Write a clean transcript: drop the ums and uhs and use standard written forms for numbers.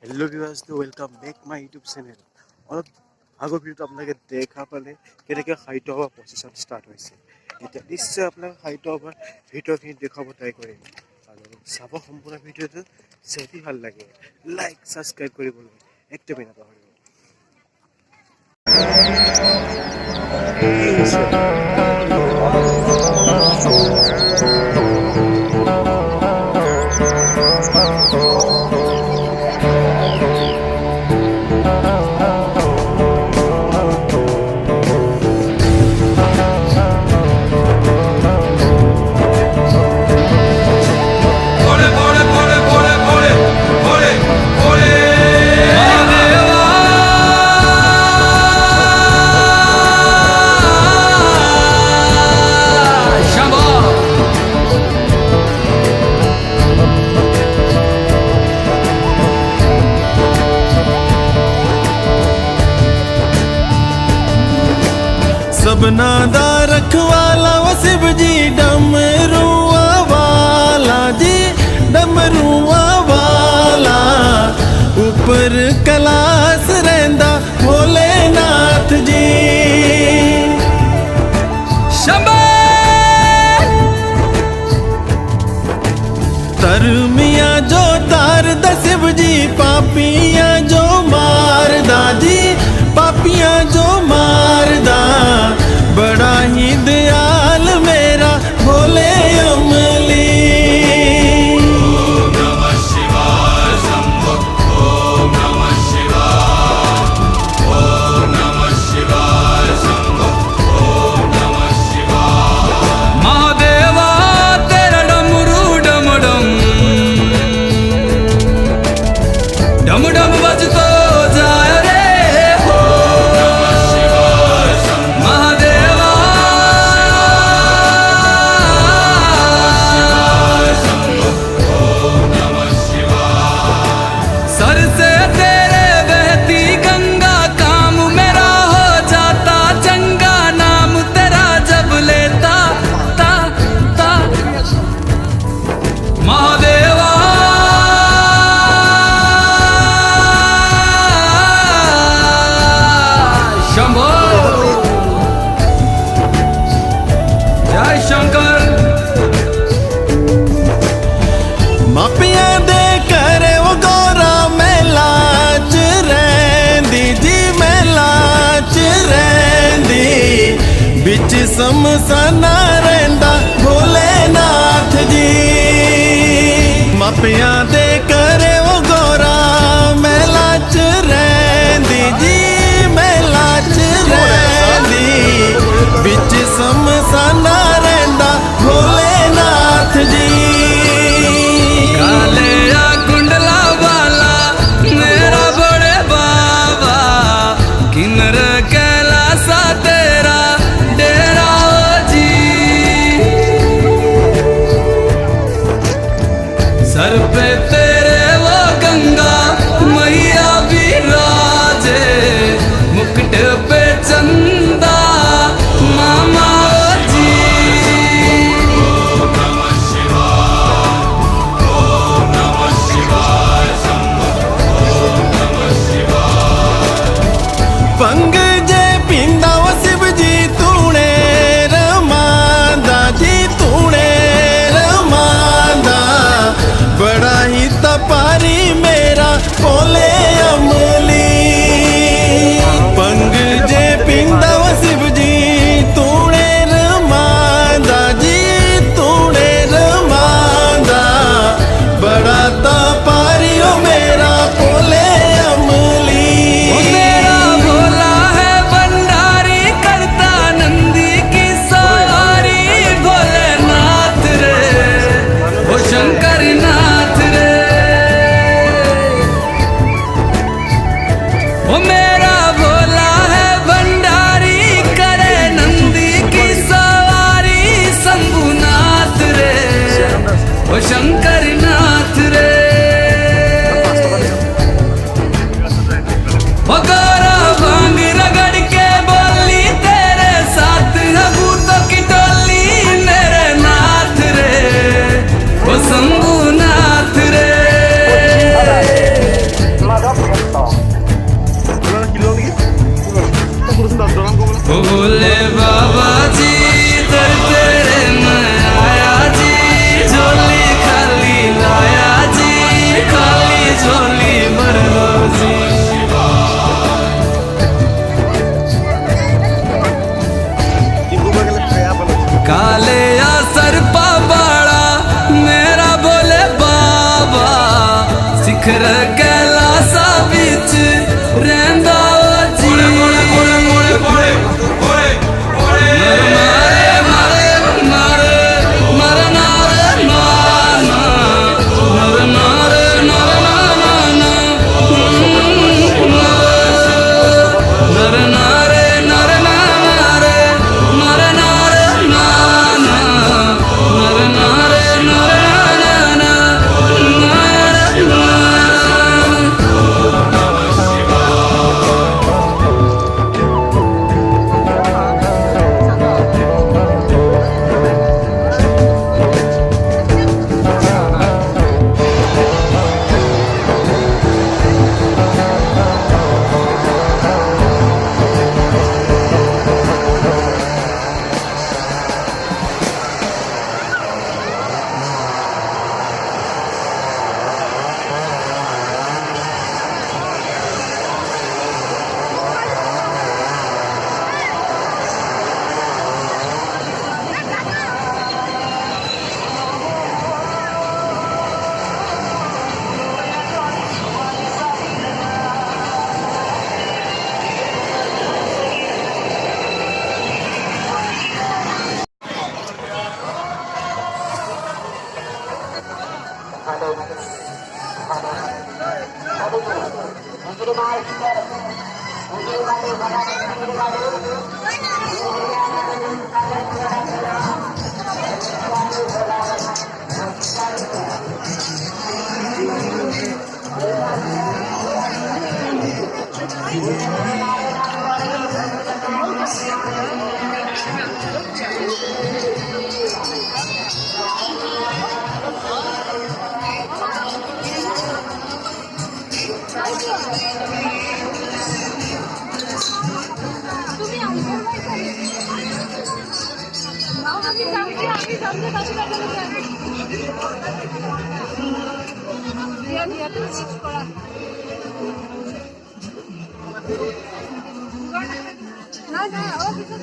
Hello viewers তো welcome bake my YouTube channel. অলপ আগৰ ভিডিঅ'ত আপোনালোকে দেখা পালে কেনেকৈ সাহিত্য সভা প্ৰচেছন ষ্টাৰ্ট হৈছে। এতিয়া নিশ্চয় আপোনালোকে সাহিত্য সভাৰ ভিডিঅ'খিনি দেখাব ট্ৰাই কৰিম আৰু চাব সম্পূৰ্ণ ভিডিঅ'টো। যদি ভাল লাগে লাইক ছাবস্ক্ৰাইব কৰিবলৈ একদমেই নাপাহৰিব। सबना दा रखवाला वो शिव जी डमरुआ वाला जी डमरुआ वाला ऊपर कैलाश रहिंदा भोलेनाथ जी। शंभो तरमिया जो तार दा शिव जी पापियां जो मारदा जी पापियां जो मारदा बड़ा ही दयाल मेरा भोले अमली। ओम नमः शिवाय शंभो ओम नमः शिवाय ओम नमः शिवाय शंभो ओम नमः शिवाय। महादेवा तेरा डमरू डम डम डम डम बजतो जाए रे। ओम नमः शिवाय शंभो महादेवा ओम नमः शिवाय। सर से तेरे बहती गंगा काम मेरा हो जाता चंगा नाम तेरा जब लेता ता ता महादेवा शंभो जय शंकर। मापिया दे करे वो गौरा मेला च रहिंदी जी मेला च रहिंदी बिच समसाना रहिंदा भोलेनाथ जी। मापिया दे करे वो गौरा मेला च रहिंदी जी मेला च रहिंदी बिच समसाना रहिंदा भोलेनाथ जी। काले या कुंडला वाला मेरा बड़े बाबा किन्नर कैलासा तेरा डेरा हो जी। सर पे ਸਿਖਰ ਕੈਲਾਸਾਂ ਵਿੱਚ ਰਹਿੰਦਾ ਉਹ ਜੀ না না ও কিছু